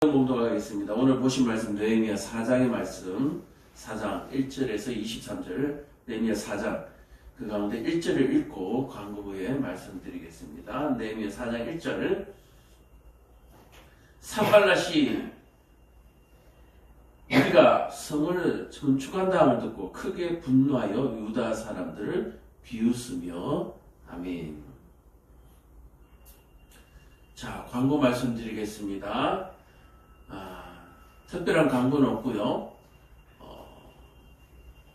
성경 봉독하겠습니다. 오늘 보신 말씀 느헤미야 4장의 말씀 4장 1절에서 23절 느헤미야 4장 그 가운데 1절을 읽고 광고 후에 말씀드리겠습니다. 느헤미야 4장 1절을 산발랏이 우리가 성을 건축한다함을 듣고 크게 분노하여 유다 사람들을 비웃으며 아멘. 자, 광고 말씀드리겠습니다. 특별한 광고는 없고요.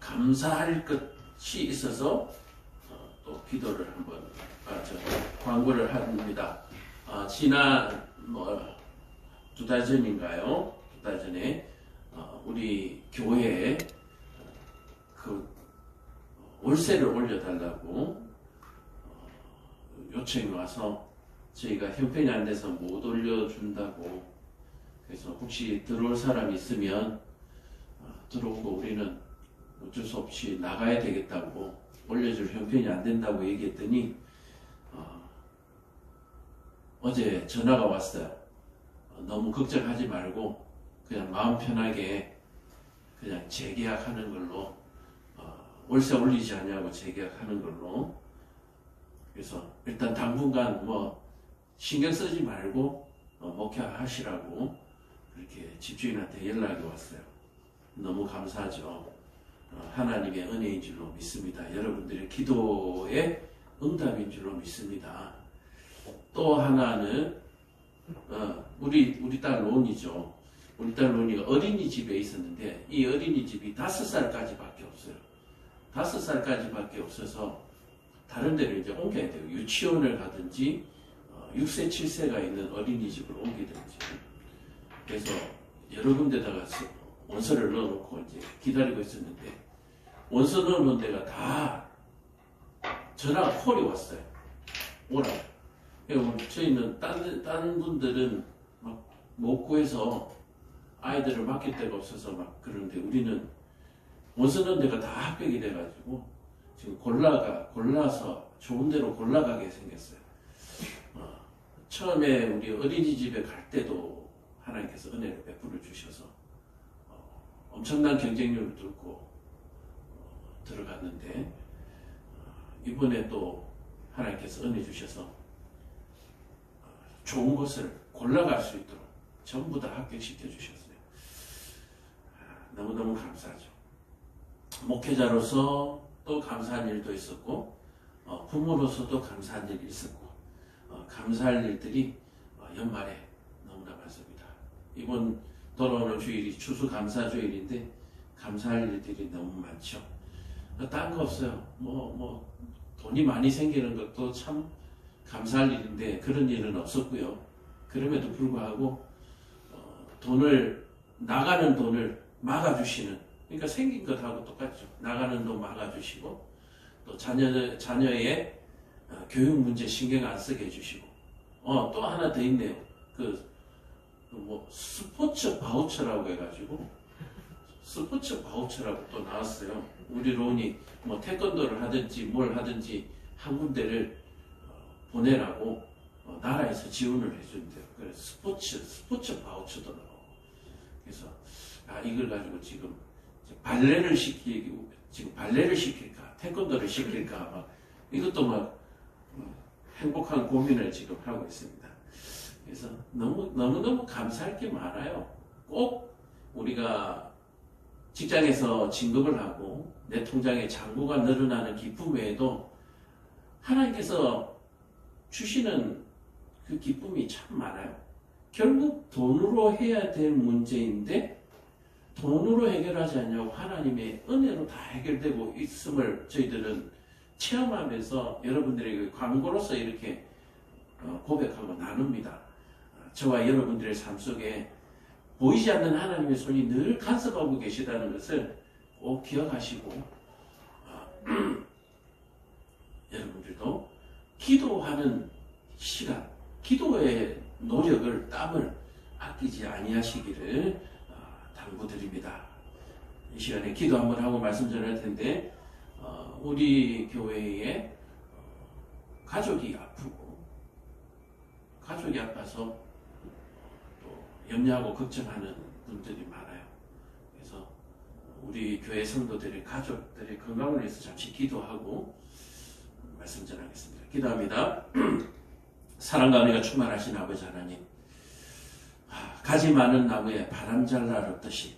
감사할 것이 있어서 또 기도를 한번 광고를 합니다. 지난 2달 전인가요? 2달 전에 우리 교회에 그 월세를 올려달라고 요청이 와서 저희가 형편이 안 돼서 못 올려준다고, 그래서 혹시 들어올 사람이 있으면 들어오고 우리는 어쩔 수 없이 나가야 되겠다고, 올려줄 형편이 안 된다고 얘기했더니 어제 전화가 왔어요. 너무 걱정하지 말고 그냥 마음 편하게 그냥 재계약하는 걸로, 월세 올리지 않냐고 재계약하는 걸로. 그래서 일단 당분간 신경 쓰지 말고 목회하시라고 그렇게 집주인한테 연락이 왔어요. 너무 감사하죠. 하나님의 은혜인 줄로 믿습니다. 여러분들의 기도의 응답인 줄로 믿습니다. 또 하나는 우리 딸 론이죠. 우리 딸 론이가 어린이집에 있었는데 이 어린이집이 5살까지밖에 없어요. 5살까지밖에 없어서 다른 데를 이제 옮겨야 돼요. 유치원을 가든지 6세, 7세가 있는 어린이집을 옮기든지. 그래서 여러 군데다가 원서를 넣어놓고 이제 기다리고 있었는데, 원서 넣어놓은 데가 다 전화가 콜이 왔어요. 오라고. 저희는 딴 분들은 막 못 구해서 아이들을 맡길 데가 없어서 막 그러는데, 우리는 원서 넣은 데가 다 합격이 돼가지고 지금 골라서 좋은 데로 골라가게 생겼어요. 처음에 우리 어린이집에 갈 때도 하나님께서 은혜를 베풀어 주셔서 엄청난 경쟁률을 뚫고 들어갔는데, 이번에 또 하나님께서 은혜 주셔서 좋은 것을 골라갈 수 있도록 전부 다 합격시켜 주셨어요. 너무너무 감사하죠. 목회자로서 또 감사한 일도 있었고, 부모로서도 감사한 일이 있었고, 감사할 일들이 연말에 너무나 많습니다. 이번 돌아오는 주일이 추수감사주일인데 감사할 일들이 너무 많죠. 딴 거 없어요. 돈이 많이 생기는 것도 참 감사할 일인데 그런 일은 없었고요. 그럼에도 불구하고 나가는 돈을 막아주시는, 그러니까 생긴 것하고 똑같죠. 나가는 돈 막아주시고, 또 자녀의 교육 문제 신경 안 쓰게 해주시고, 또 하나 더 있네요. 스포츠 바우처라고 해가지고, 스포츠 바우처라고 또 나왔어요. 우리 론이 태권도를 하든지 뭘 하든지 한 군데를 보내라고 나라에서 지원을 해준대요. 그래서 스포츠 바우처도 나오고. 그래서 이걸 가지고 지금 발레를 시킬까, 태권도를 시킬까, 이것도 행복한 고민을 지금 하고 있습니다. 그래서 너무너무 감사할 게 많아요. 꼭 우리가 직장에서 진급을 하고 내 통장에 잔고가 늘어나는 기쁨 외에도 하나님께서 주시는 그 기쁨이 참 많아요. 결국 돈으로 해야 될 문제인데 돈으로 해결하지 않냐고 하나님의 은혜로 다 해결되고 있음을 저희들은 체험하면서 여러분들에게 광고로서 이렇게 고백하고 나눕니다. 저와 여러분들의 삶 속에 보이지 않는 하나님의 손이 늘 간섭하고 계시다는 것을 꼭 기억하시고, 여러분들도 기도하는 시간, 기도의 노력을, 땀을 아끼지 아니하시기를 당부드립니다. 이 시간에 기도 한번 하고 말씀 전할 텐데, 우리 교회에 가족이 아프고, 가족이 아파서 또 염려하고 걱정하는 분들이 많아요. 그래서 우리 교회 성도들의 가족들의 건강을 위해서 잠시 기도하고 말씀 전하겠습니다. 기도합니다. 사랑과 은혜가 충만하신 아버지 하나님, 가지 많은 나무에 바람잘 날았듯이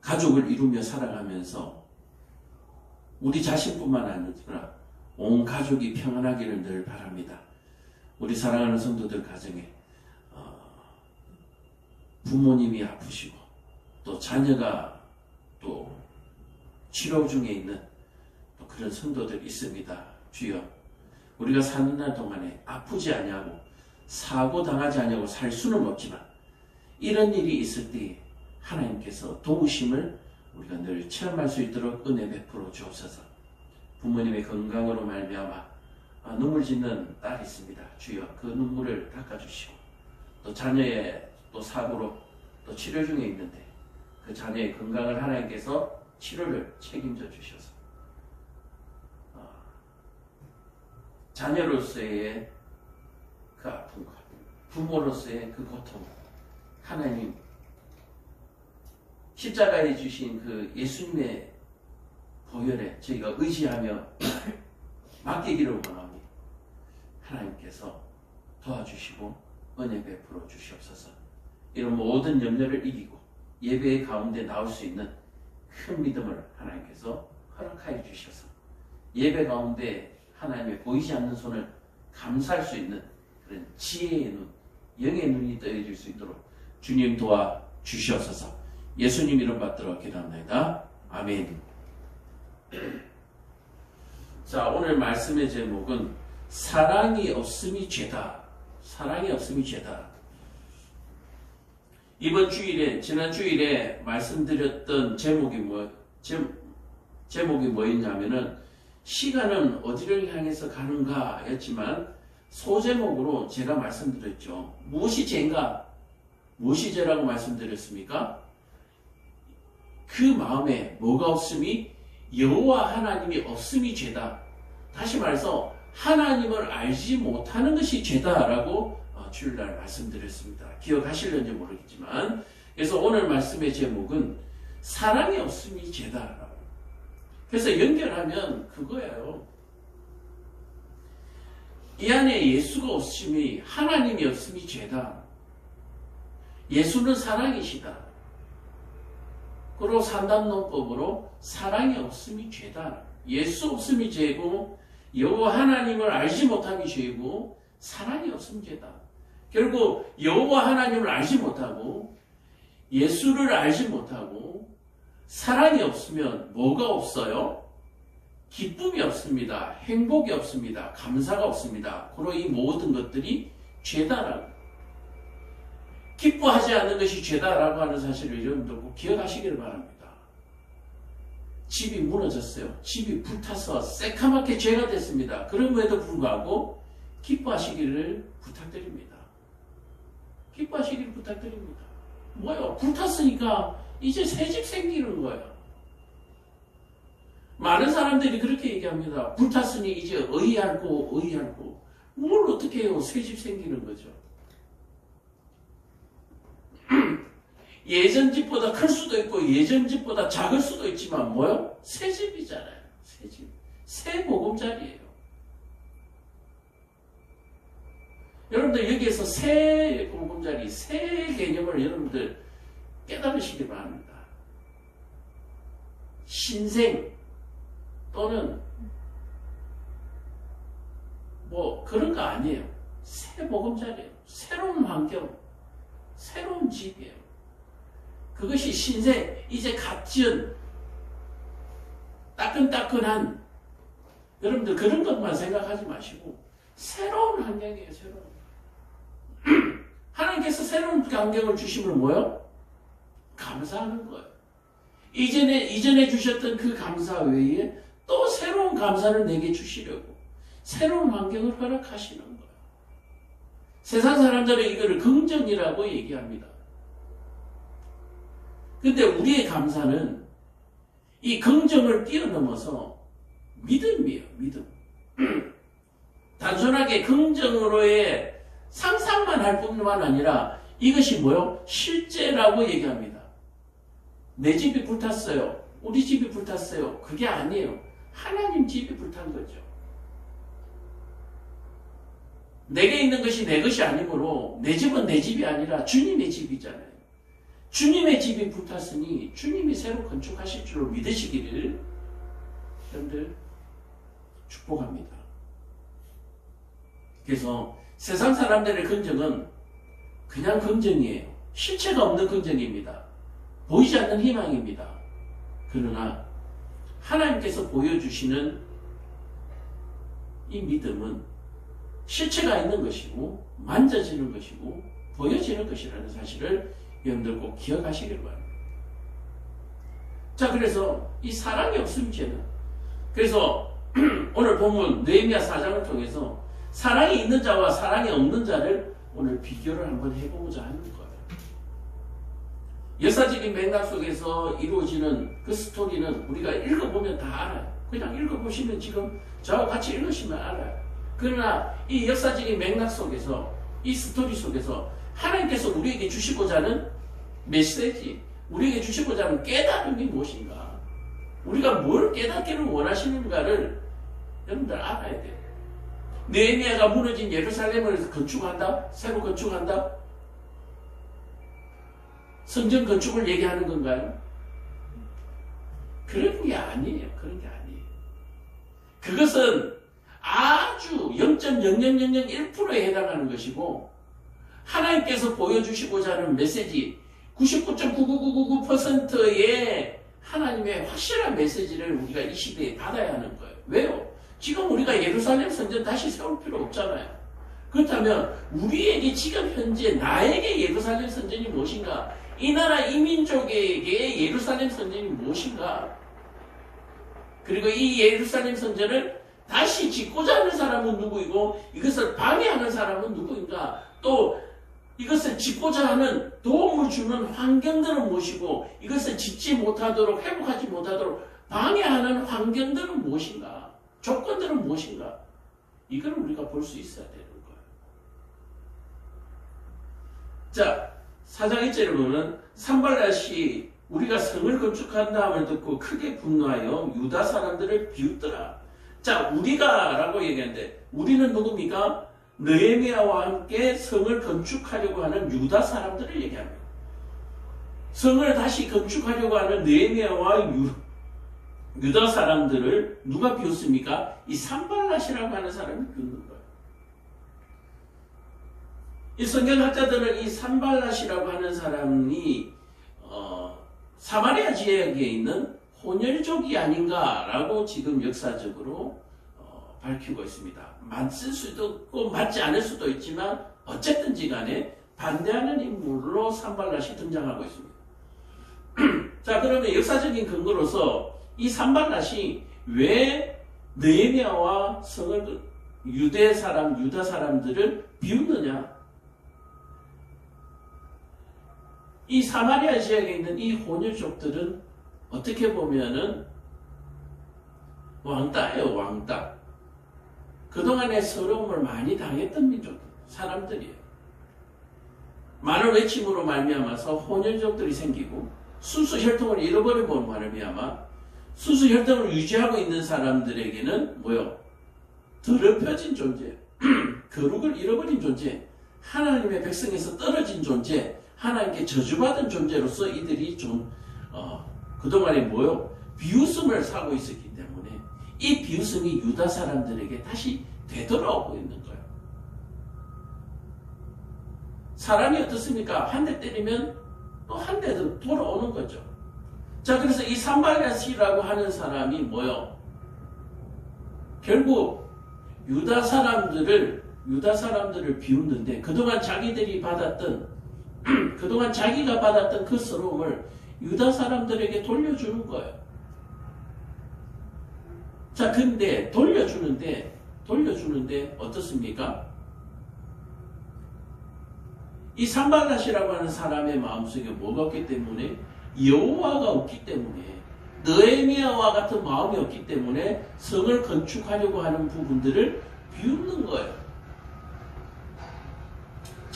가족을 이루며 살아가면서 우리 자신뿐만 아니라 온 가족이 평안하기를 늘 바랍니다. 우리 사랑하는 성도들 가정에 부모님이 아프시고 또 자녀가 또 치료 중에 있는 또 그런 성도들이 있습니다. 주여, 우리가 사는 날 동안에 아프지 아니하고 사고 당하지 아니하고 살 수는 없지만 이런 일이 있을 때 하나님께서 도우심을 우리가 늘 체험할 수 있도록 은혜 베풀어 주옵소서. 부모님의 건강으로 말미암아 눈물 짓는 딸이 있습니다. 주여, 그 눈물을 닦아주시고 또 자녀의 또 사고로 또 치료 중에 있는데 그 자녀의 건강을 하나님께서 치료를 책임져 주셔서 자녀로서의 그 아픔과 부모로서의 그 고통, 하나님 십자가에 주신 그 예수님의 보혈에 저희가 의지하며 맡기기를 원합니다. 하나님께서 도와주시고 은혜 베풀어 주시옵소서. 이런 모든 염려를 이기고 예배의 가운데 나올 수 있는 큰 믿음을 하나님께서 허락하여 주셔서 예배 가운데 하나님의 보이지 않는 손을 감사할 수 있는 그런 지혜의 눈, 영의 눈이 떠여질 수 있도록 주님 도와 주시옵소서. 예수님 이름 받들어 기도합니다. 아멘. 자, 오늘 말씀의 제목은 사랑이 없음이 죄다. 사랑이 없음이 죄다. 이번 주일에, 지난 주일에 말씀드렸던 제목이 뭐였냐면은 시간은 어디를 향해서 가는가 였지만 소제목으로 제가 말씀드렸죠. 무엇이 죄인가? 무엇이 죄라고 말씀드렸습니까? 그 마음에 뭐가 없음이 여호와 하나님이 없음이 죄다. 다시 말해서 하나님을 알지 못하는 것이 죄다라고 주일날 말씀드렸습니다. 기억하실는지 모르겠지만, 그래서 오늘 말씀의 제목은 사랑이 없음이 죄다라고. 그래서 연결하면 그거예요. 이 안에 예수가 없음이, 하나님이 없음이 죄다. 예수는 사랑이시다. 그리고 산담론법으로 사랑이 없음이 죄다. 예수 없음이 죄고 여호와 하나님을 알지 못함이 죄고 사랑이 없음이 죄다. 결국 여호와 하나님을 알지 못하고 예수를 알지 못하고 사랑이 없으면 뭐가 없어요? 기쁨이 없습니다. 행복이 없습니다. 감사가 없습니다. 그리고 이 모든 것들이 죄다라고. 기뻐하지 않는 것이 죄다라고 하는 사실을 여러분들 꼭 기억하시기를 바랍니다. 집이 무너졌어요. 집이 불타서 새카맣게 죄가 됐습니다. 그럼에도 불구하고 기뻐하시기를 부탁드립니다. 기뻐하시기를 부탁드립니다. 뭐요? 불탔으니까 이제 새 집 생기는 거예요. 많은 사람들이 그렇게 얘기합니다. 불탔으니 이제 의의할고 뭘 어떻게 해요? 새 집 생기는 거죠. 예전 집보다 클 수도 있고 예전 집보다 작을 수도 있지만 뭐요? 새 집이잖아요. 새 집. 새 보금자리예요. 여러분들 여기에서 새 보금자리, 새 개념을 여러분들 깨달으시기 바랍니다. 신생 또는 뭐 그런 거 아니에요. 새 보금자리예요. 새로운 환경, 새로운 집이에요. 그것이 신생, 이제 갓 지은 따끈따끈한, 여러분들 그런 것만 생각하지 마시고 새로운 환경이에요. 새로운. 하나님께서 새로운 환경을 주시면 뭐예요? 감사하는 거예요. 이전에 주셨던 그 감사 외에 또 새로운 감사를 내게 주시려고 새로운 환경을 허락하시는 거예요. 세상 사람들은 이거를 긍정이라고 얘기합니다. 근데 우리의 감사는 이 긍정을 뛰어넘어서 믿음이에요. 믿음. 단순하게 긍정으로의 상상만 할 뿐만 아니라 이것이 뭐요? 실제라고 얘기합니다. 내 집이 불탔어요. 우리 집이 불탔어요. 그게 아니에요. 하나님 집이 불탄 거죠. 내게 있는 것이 내 것이 아니므로 내 집은 내 집이 아니라 주님의 집이잖아요. 주님의 집이 불탔으니 주님이 새로 건축하실 줄로 믿으시기를 여러분들 축복합니다. 그래서 세상 사람들의 긍정은 그냥 긍정이에요. 실체가 없는 긍정입니다. 보이지 않는 희망입니다. 그러나 하나님께서 보여주시는 이 믿음은 실체가 있는 것이고 만져지는 것이고 보여지는 것이라는 사실을 여러분들 꼭 기억하시길 바랍니다. 자, 그래서 이 사랑이 없으면 죄는, 그래서 오늘 본문 느헤미야 4장을 통해서 사랑이 있는 자와 사랑이 없는 자를 오늘 비교를 한번 해보고자 하는 거예요. 역사적인 맥락 속에서 이루어지는 그 스토리는 우리가 읽어보면 다 알아요. 그냥 읽어보시면 지금 저와 같이 읽으시면 알아요. 그러나 이 역사적인 맥락 속에서, 이 스토리 속에서 하나님께서 우리에게 주시고자 하는 메시지, 우리에게 주시고자 하는 깨달음이 무엇인가, 우리가 뭘 깨닫기를 원하시는가를 여러분들 알아야 돼요. 느헤미야가 무너진 예루살렘을 건축한다? 새로 건축한다? 성전 건축을 얘기하는 건가요? 그런 게 아니에요. 그런 게 아니에요. 그것은 아주 0.0001%에 해당하는 것이고, 하나님께서 보여주시고자 하는 메시지 99.99999%의 하나님의 확실한 메시지를 우리가 이 시대에 받아야 하는 거예요. 왜요? 지금 우리가 예루살렘 성전 다시 세울 필요 없잖아요. 그렇다면 우리에게 지금 현재 나에게 예루살렘 성전이 무엇인가? 이 나라 이민족에게 예루살렘 성전이 무엇인가? 그리고 이 예루살렘 성전을 다시 짓고자 하는 사람은 누구이고 이것을 방해하는 사람은 누구인가? 또 이것을 짓고자 하는 도움을 주는 환경들은 무엇이고 이것을 짓지 못하도록, 회복하지 못하도록 방해하는 환경들은 무엇인가? 조건들은 무엇인가? 이걸 우리가 볼 수 있어야 되는 거예요. 자, 4장 1절에 보면 산발랏이 우리가 성을 건축한 다음을 듣고 크게 분노하여 유다 사람들을 비웃더라. 자, 우리가 라고 얘기하는데 우리는 누굽니까? 느헤미야와 함께 성을 건축하려고 하는 유다 사람들을 얘기합니다. 성을 다시 건축하려고 하는 느헤미야와 유다 사람들을 누가 비웃습니까? 이 산발랏이라고 하는 사람이 비웃는 거예요. 이 성경학자들은 이 산발랏이라고 하는 사람이 사마리아 지역에 있는 혼혈족이 아닌가라고 지금 역사적으로 밝히고 있습니다. 맞을 수도 있고 맞지 않을 수도 있지만 어쨌든지 간에 반대하는 인물로 산발랏이 등장하고 있습니다. 자, 그러면 역사적인 근거로서 이 산발랏이 왜 느헤미야와 성을 유다 사람들을 비웃느냐? 이 사마리아 지역에 있는 이 혼혈족들은 어떻게 보면은 왕따예요, 왕따. 그동안에 서러움을 많이 당했던 민족, 사람들이에요. 많은 외침으로 말미암아서 혼혈족들이 생기고 순수 혈통을 잃어버리고 말미암아 순수 혈통을 유지하고 있는 사람들에게는 뭐요? 더럽혀진 존재, 거룩을 잃어버린 존재, 하나님의 백성에서 떨어진 존재, 하나님께 저주받은 존재로서 이들이 좀 그동안에 뭐요? 비웃음을 사고 있었기 때문에 이 비웃음이 유다 사람들에게 다시 되돌아오고 있는 거예요. 사람이 어떻습니까? 한 대 때리면 또 한 대 돌아오는 거죠. 자, 그래서 이 산발랏이라고 하는 사람이 뭐요? 결국 유다 사람들을 비웃는데 그동안 자기들이 받았던 그동안 자기가 받았던 그 서러움을 유다 사람들에게 돌려주는 거예요. 자, 근데 돌려주는데 어떻습니까? 이 산발랏이라고 하는 사람의 마음속에 뭐가 없기 때문에? 여호와가 없기 때문에, 느헤미야와 같은 마음이 없기 때문에 성을 건축하려고 하는 부분들을 비웃는 거예요.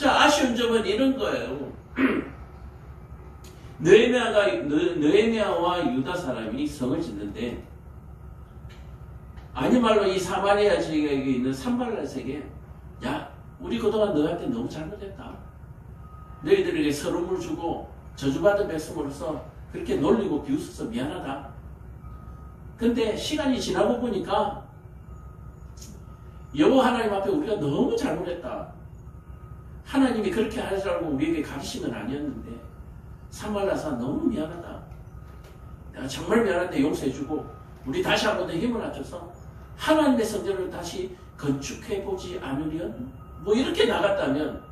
자, 아쉬운 점은 이런 거예요. 느헤미야와 유다 사람이 성을 짓는데, 아니 말로 이 사마리아 지역에 있는 산발랏에게, 야, 우리 그동안 너한테 너무 잘못했다. 너희들에게 서름을 주고 저주받은 백성으로서 그렇게 놀리고 비웃어서 미안하다. 근데 시간이 지나고 보니까 여호와 하나님 앞에 우리가 너무 잘못했다. 하나님이 그렇게 하시라고 우리에게 가르친 건 아니었는데 산발랏아 너무 미안하다. 내가 정말 미안한데 용서해주고 우리 다시 한 번 더 힘을 합쳐서 하나님의 성전을 다시 건축해보지 않으련? 뭐 이렇게 나갔다면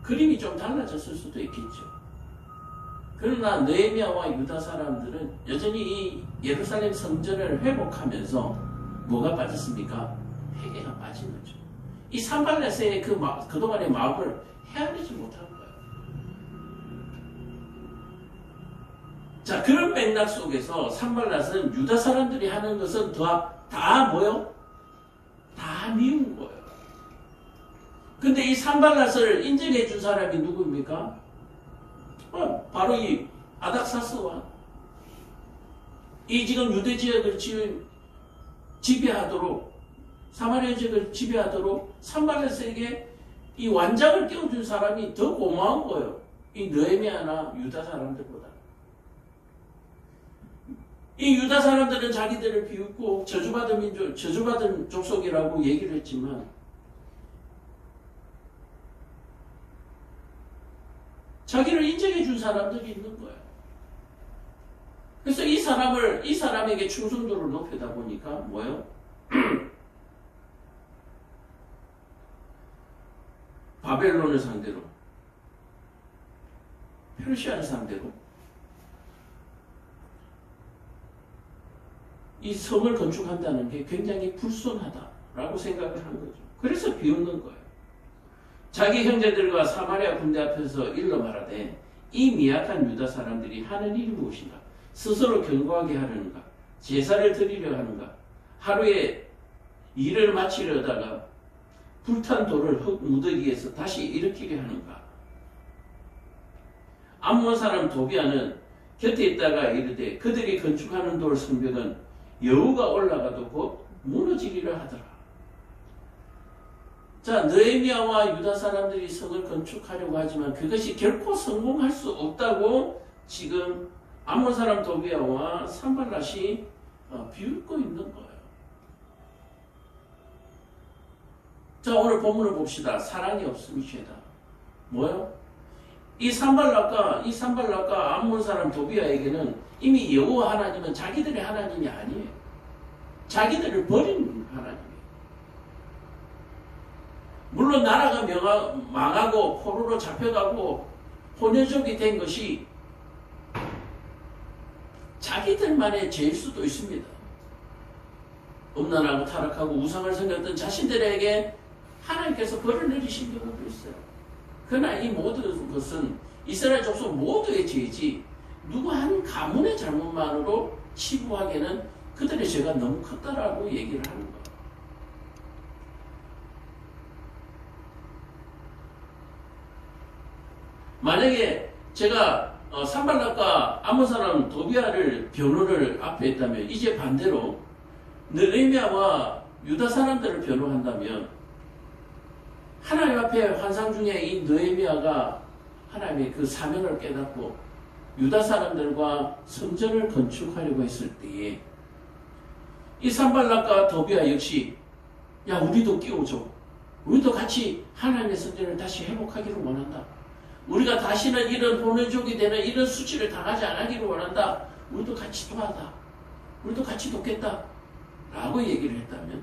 그림이 좀 달라졌을 수도 있겠죠. 그러나 느헤미야와 유다 사람들은 여전히 이 예루살렘 성전을 회복하면서 뭐가 빠졌습니까? 회개가 빠진 거죠. 이 산발랏의 그동안의 마음을 헤아리지 못한 거예요. 자, 그런 맥락 속에서 산발랏은 유다 사람들이 하는 것은 다 뭐요? 다 미운 거예요. 근데 이 산발랏을 인정해 준 사람이 누구입니까? 바로 이 아닥사스와 이 지금 유대 지역을 지배하도록 사마리아 지역을 지배하도록 산발랏에게 이 완장을 띄워준 사람이 더 고마운 거예요. 이 느헤미야나 유다 사람들보다. 이 유다 사람들은 자기들을 비웃고 저주받은 민족, 저주받은 족속이라고 얘기를 했지만 자기를 인정해 준 사람들이 있는 거예요. 그래서 이 사람에게 충성도를 높이다 보니까 뭐예요? 바벨론을 상대로, 페르시아를 상대로 이 성을 건축한다는 게 굉장히 불손하다라고 생각을 한 거죠. 그래서 비웃는 거예요. 자기 형제들과 사마리아 군대 앞에서 일러 말하되 이 미약한 유다 사람들이 하는 일이 무엇인가? 스스로 견고하게 하려는가? 제사를 드리려 하는가? 하루에 일을 마치려다가 불탄 돌을 흙 무더기에서 다시 일으키려 하는가? 암몬 사람 도비아는 곁에 있다가 이르되 그들이 건축하는 돌 성벽은 여우가 올라가도 곧 무너지리라 하더라. 자, 느헤미야와 유다 사람들이 성을 건축하려고 하지만 그것이 결코 성공할 수 없다고 지금 암몬 사람 도비아와 산발랏이 비웃고 있는 거예요. 자, 오늘 본문을 봅시다. 사랑이 없음이 죄다. 뭐요? 이 산발랏과 암몬 사람 도비아에게는 이미 여호와 하나님은 자기들의 하나님이 아니에요. 자기들을 버린 하나님이에요. 물론 나라가 망하고 포로로 잡혀가고 혼혈족이 된 것이 자기들만의 죄일 수도 있습니다. 음란하고 타락하고 우상을 섬겼던 자신들에게 하나님께서 벌을 내리신 경우도 있어요. 그러나 이 모든 것은 이스라엘 족속 모두의 죄이지 누구 한 가문의 잘못만으로 치부하기에는 그들의 죄가 너무 컸다라고 얘기를 하는 거예요. 만약에 제가 산발랏과 암몬 사람 도비아를 변호를 앞에 했다면 이제 반대로 느헤미야와 유다 사람들을 변호한다면 하나님 앞에 환상 중에 이 느헤미야가 하나님의 그 사명을 깨닫고 유다 사람들과 성전을 건축하려고 했을 때에 이 산발랏과 도비아 역시 야 우리도 끼워줘. 우리도 같이 하나님의 성전을 다시 회복하기를 원한다. 우리가 다시는 이런 혼혈족이 되는 이런 수치를 당하지 않기를 원한다. 우리도 같이 도와다. 우리도 같이 돕겠다. 라고 얘기를 했다면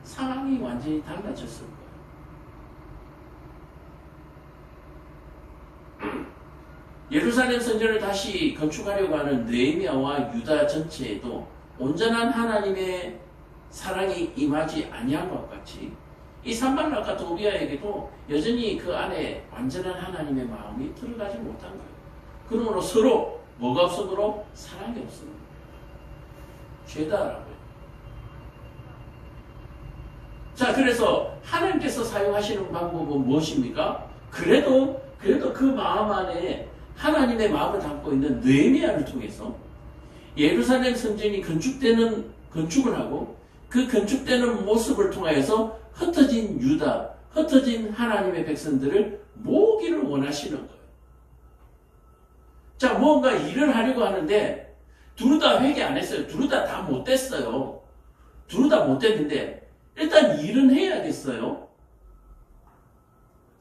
상황이 완전히 달라졌을 거예요. 예루살렘 성전을 다시 건축하려고 하는 느헤미야와 유다 전체에도 온전한 하나님의 사랑이 임하지 아니한 것 같이 이 산발랏과 도비아에게도 여전히 그 안에 완전한 하나님의 마음이 들어가지 못한 거예요. 그러므로 서로 뭐가 없으므로 사랑이 없습니다. 죄다라고요. 자, 그래서 하나님께서 사용하시는 방법은 무엇입니까? 그래도 그 마음 안에 하나님의 마음을 담고 있는 느헤미야를 통해서 예루살렘 성전이 건축을 하고 그 건축되는 모습을 통하여서 흩어진 유다, 흩어진 하나님의 백성들을 모으기를 원하시는 거예요. 자, 뭔가 일을 하려고 하는데 두루 다 회개 안 했어요. 두루 다 못됐어요. 두루 다 못됐는데 일단 일은 해야겠어요.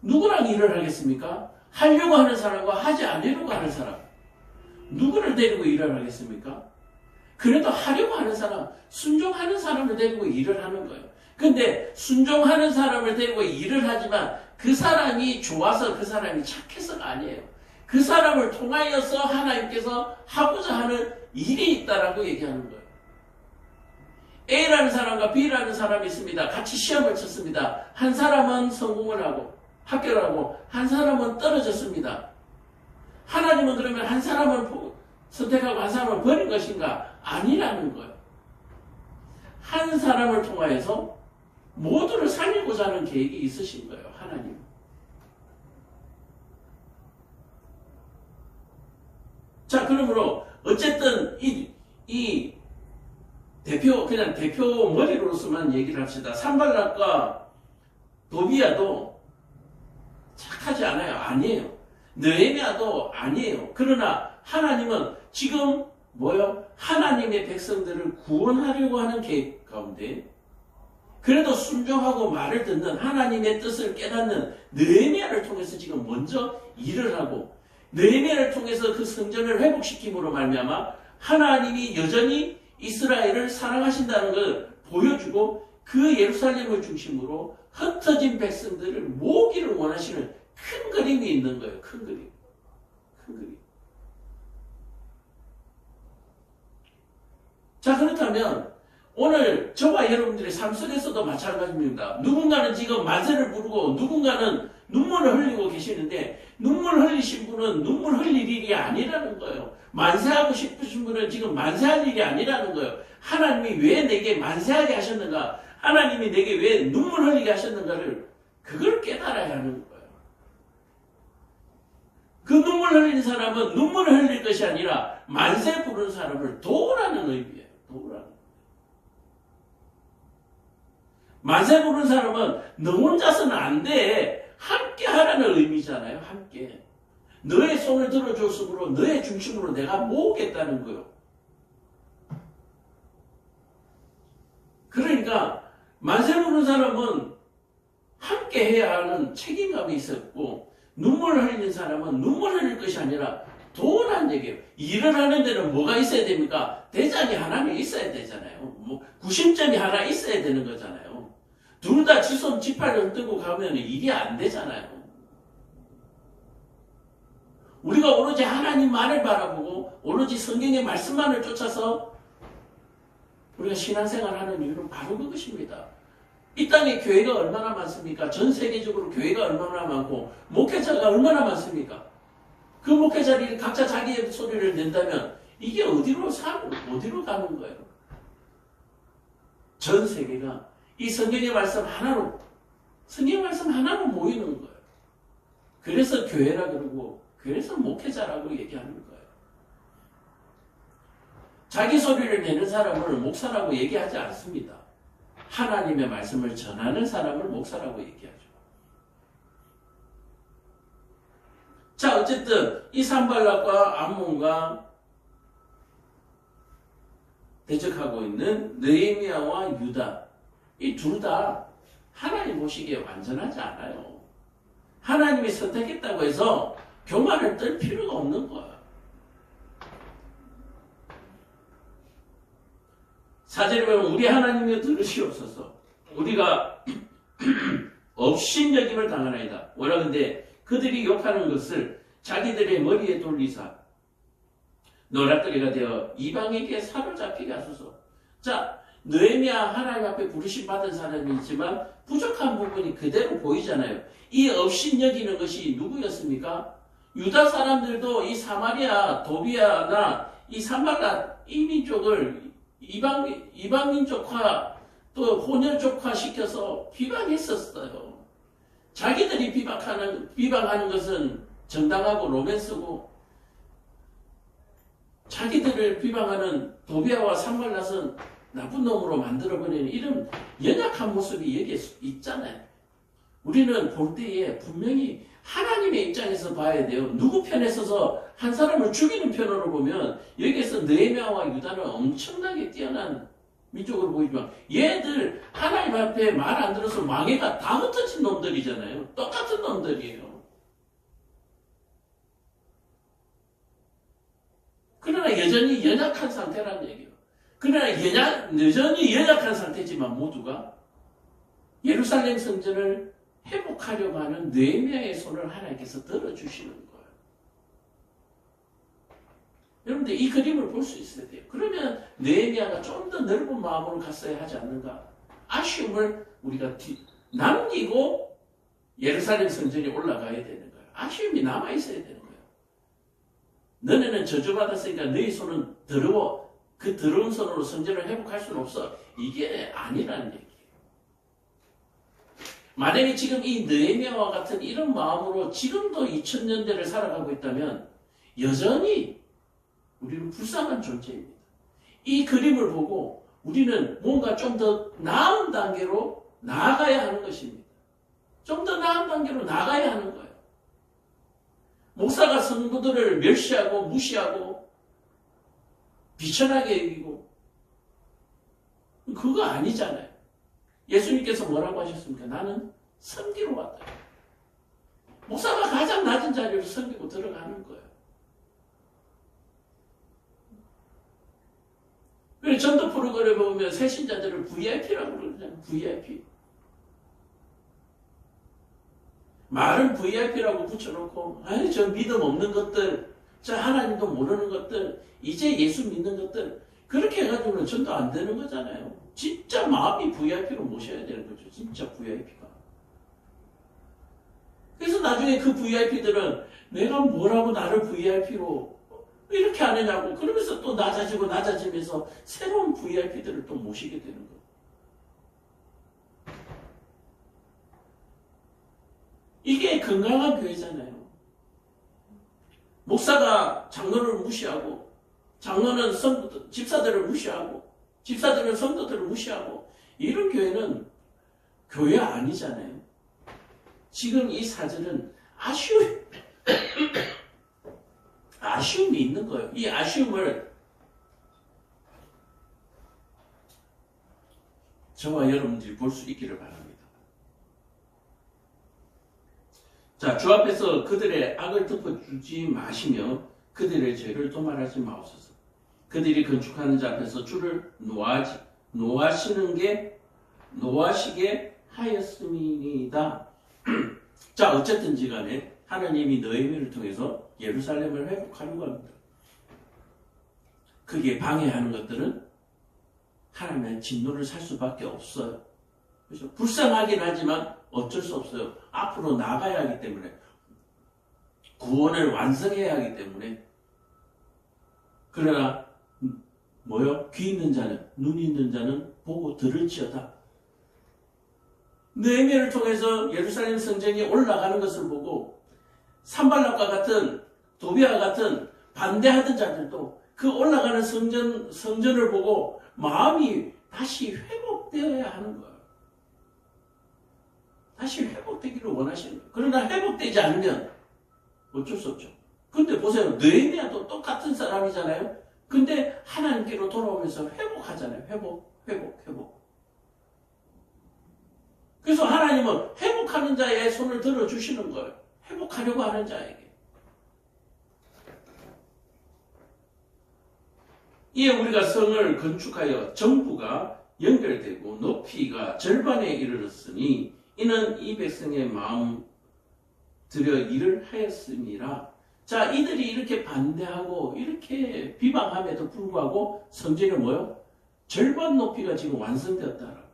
누구랑 일을 하겠습니까? 하려고 하는 사람과 하지 않으려고 하는 사람. 누구를 데리고 일을 하겠습니까? 그래도 하려고 하는 사람, 순종하는 사람을 데리고 일을 하는 거예요. 근데 순종하는 사람을 데리고 일을 하지만 그 사람이 좋아서 그 사람이 착해서가 아니에요. 그 사람을 통하여서 하나님께서 하고자 하는 일이 있다라고 얘기하는 거예요. A라는 사람과 B라는 사람이 있습니다. 같이 시험을 쳤습니다. 한 사람은 성공을 하고 합격을 하고 한 사람은 떨어졌습니다. 하나님은 그러면 한 사람을 선택하고 한 사람을 버린 것인가? 아니라는 거예요. 한 사람을 통하여서 모두를 살리고자 하는 계획이 있으신 거예요. 하나님. 자, 그러므로 어쨌든 이 그냥 대표 머리로서만 얘기를 합시다. 산발락과 도비야도 착하지 않아요. 아니에요. 느헤미야도 아니에요. 그러나 하나님은 지금 하나님의 백성들을 구원하려고 하는 계획 가운데 그래도 순종하고 말을 듣는 하나님의 뜻을 깨닫는 느헤미야를 통해서 지금 먼저 일을 하고 느헤미야를 통해서 그 성전을 회복시킴으로 말미암아 하나님이 여전히 이스라엘을 사랑하신다는 걸 보여주고 그 예루살렘을 중심으로 흩어진 백성들을 모으기를 원하시는 큰 그림이 있는 거예요. 큰 그림. 자, 그렇다면 오늘 저와 여러분들의 삶 속에서도 마찬가지입니다. 누군가는 지금 만세를 부르고 누군가는 눈물을 흘리고 계시는데 눈물 흘리신 분은 눈물 흘릴 일이 아니라는 거예요. 만세하고 싶으신 분은 지금 만세할 일이 아니라는 거예요. 하나님이 왜 내게 만세하게 하셨는가? 하나님이 내게 왜 눈물 흘리게 하셨는가를 그걸 깨달아야 하는 거예요. 그 눈물 흘리는 사람은 눈물을 흘릴 것이 아니라 만세 부르는 사람을 도우라는 의미예요. 도우라는. 만세 부르는 사람은 너 혼자서는 안 돼. 함께 하라는 의미잖아요. 함께. 너의 손을 들어줬으므로 너의 중심으로 내가 모으겠다는 거예요. 그러니까 만세 부르는 사람은 함께 해야 하는 책임감이 있었고 눈물을 흘리는 사람은 눈물을 흘릴 것이 아니라 도우라는 얘기예요. 일을 하는 데는 뭐가 있어야 됩니까? 대장이 하나는 있어야 되잖아요. 구심점이 하나 있어야 되는 거잖아요. 둘 다 지손 지팔을 뜨고 가면 일이 안 되잖아요. 우리가 오로지 하나님 말을 바라보고 오로지 성경의 말씀만을 쫓아서 우리가 신앙생활을 하는 이유는 바로 그것입니다. 이 땅에 교회가 얼마나 많습니까? 전 세계적으로 교회가 얼마나 많고 목회자가 얼마나 많습니까? 그 목회자들이 각자 자기의 소리를 낸다면 이게 어디로 가는 거예요? 전 세계가 이 성경의 말씀 하나로 모이는 거예요. 그래서 교회라 그러고 그래서 목회자라고 얘기하는 거예요. 자기 소리를 내는 사람을 목사라고 얘기하지 않습니다. 하나님의 말씀을 전하는 사람을 목사라고 얘기하죠. 자, 어쨌든 이 산발락과 암몬과 대적하고 있는 느헤미야와 유다 이 둘 다 하나님 보시기에 완전하지 않아요. 하나님이 선택했다고 해서 교만을 떨 필요가 없는 거예요. 사절에 보면 우리 하나님의 들으시옵소서. 우리가 업신여김을 당하나이다. 뭐라 근데 그들이 욕하는 것을 자기들의 머리에 돌리사 노략거리가 되어 이방에게 사로잡히게 하소서. 자, 느헤미야 하나님 앞에 부르심 받은 사람이지만 부족한 부분이 그대로 보이잖아요. 이 업신여기는 것이 누구였습니까? 유다 사람들도 이 사마리아, 도비야나 이 산발락 이 민족을 이방 민족과 또 혼혈족화시켜서 비방했었어요. 자기들이 비방하는 것은 정당하고 로맨스고 자기들을 비방하는 도비아와 산발랏은 나쁜 놈으로 만들어버리는 이런 연약한 모습이 여기에 있잖아요. 우리는 볼 때에 분명히 하나님의 입장에서 봐야 돼요. 누구 편에 서서 한 사람을 죽이는 편으로 보면 여기에서 느헤미야와 유다는 엄청나게 뛰어난 민족으로 보이지만 얘들 하나님 앞에 말 안 들어서 망해가 다 흩어진 놈들이잖아요. 똑같은 놈들이에요. 그러나 여전히 연약한 상태라는 얘기예요. 그러나 여전히 연약한 상태지만 모두가 예루살렘 성전을 회복하려고 하는 느헤미야의 손을 하나님께서 들어주시는 거예요. 여러분들 이 그림을 볼 수 있어야 돼요. 그러면 느헤미야가 좀 더 넓은 마음으로 갔어야 하지 않는가? 아쉬움을 우리가 남기고 예루살렘 성전이 올라가야 되는 거예요. 아쉬움이 남아있어야 되는 거예요. 너네는 저주받았으니까 너희 손은 더러워. 그 더러운 손으로 성전을 회복할 수는 없어. 이게 아니라는 얘기예요. 만약에 지금 이 느헤미야와 같은 이런 마음으로 지금도 2000년대를 살아가고 있다면 여전히 우리는 불쌍한 존재입니다. 이 그림을 보고 우리는 뭔가 좀 더 나은 단계로 나아가야 하는 것입니다. 좀 더 나은 단계로 나아가야 하는 거예요. 목사가 성도들을 멸시하고 무시하고 비천하게 여기고 그거 아니잖아요. 예수님께서 뭐라고 하셨습니까? 나는 섬기러 왔다. 목사가 가장 낮은 자리로 섬기고 들어가는 거예요. 그래서 전도 프로그램에 보면 새신자들을 VIP라고 그러잖아요. VIP. 말은 VIP라고 붙여놓고 아니 저 믿음 없는 것들, 저 하나님도 모르는 것들, 이제 예수 믿는 것들 그렇게 해가지고는 전도 안 되는 거잖아요. 진짜 마음이 VIP로 모셔야 되는 거죠. 진짜 VIP가. 그래서 나중에 그 VIP들은 내가 뭐라고 나를 VIP로 이렇게 안 하냐고 그러면서 또 낮아지면서 새로운 VIP들을 또 모시게 되는 거예요. 이게 건강한 교회잖아요. 목사가 장로를 무시하고 장로는 집사들을 무시하고 집사들은 성도들을 무시하고 이런 교회는 교회 아니잖아요. 지금 이 사절은 아쉬움이 있는 거예요. 이 아쉬움을 저와 여러분들이 볼 수 있기를 바랍니다. 자, 주 앞에서 그들의 악을 덮어주지 마시며 그들의 죄를 도말하지 마옵소서. 그들이 건축하는 자 앞에서 주를 노하시게 하였음이니이다. 자, 어쨌든지 간에 하나님이 느헤미야를 통해서 예루살렘을 회복하려고 합니다. 그게 방해하는 것들은 하나님의 진노를 살 수밖에 없어요. 그래서 불쌍하긴 하지만 어쩔 수 없어요. 앞으로 나가야 하기 때문에 구원을 완성해야 하기 때문에. 그러나 귀 있는 자는 눈 있는 자는 보고 들을지어다. 느헤미야를 통해서 예루살렘 성전이 올라가는 것을 보고 산발락과 같은 도비아와 같은 반대하던 자들도 그 올라가는 성전을 보고 마음이 다시 회복되어야 하는 거예요. 다시 회복되기를 원하시는 거예요. 그러나 회복되지 않으면 어쩔 수 없죠. 근데 보세요. 느헤미야도 똑같은 사람이잖아요. 근데 하나님께로 돌아오면서 회복하잖아요. 회복. 그래서 하나님은 회복하는 자의 손을 들어주시는 거예요. 회복하려고 하는 자에게. 이에 우리가 성을 건축하여 정부가 연결되고 높이가 절반에 이르렀으니 이는 이 백성의 마음 들여 일을 하였음이라. 자, 이들이 이렇게 반대하고 이렇게 비방함에도 불구하고 성전이 뭐요? 절반 높이가 지금 완성되었다라고.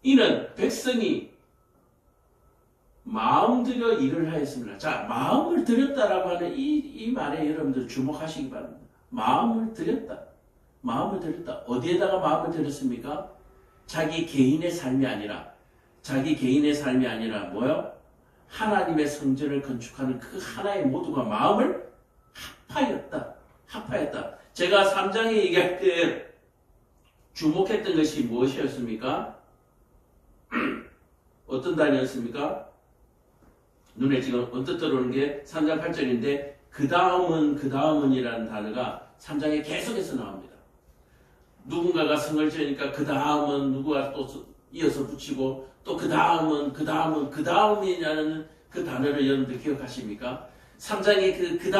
이는 백성이 마음 들여 일을 하였습니다. 자, 마음을 들였다라고 하는 이 말에 여러분들 주목하시기 바랍니다. 마음을 들였다. 마음을 들였다. 어디에다가 마음을 들였습니까? 자기 개인의 삶이 아니라 뭐요? 하나님의 성전을 건축하는 그 하나의 모두가 마음을 합하였다. 제가 3장에 얘기할 때 주목했던 것이 무엇이었습니까? 어떤 단위였습니까? 눈에 지금 언뜻 들어오는 게 3장 8절인데 그 다음은이라는 단어가 3장에 계속해서 나옵니다. 누군가가 성을 지으니까 그 다음은 누구가 또 이어서 붙이고 또 그 다음이라는 그 단어를 여러분들 기억하십니까? 3장에 그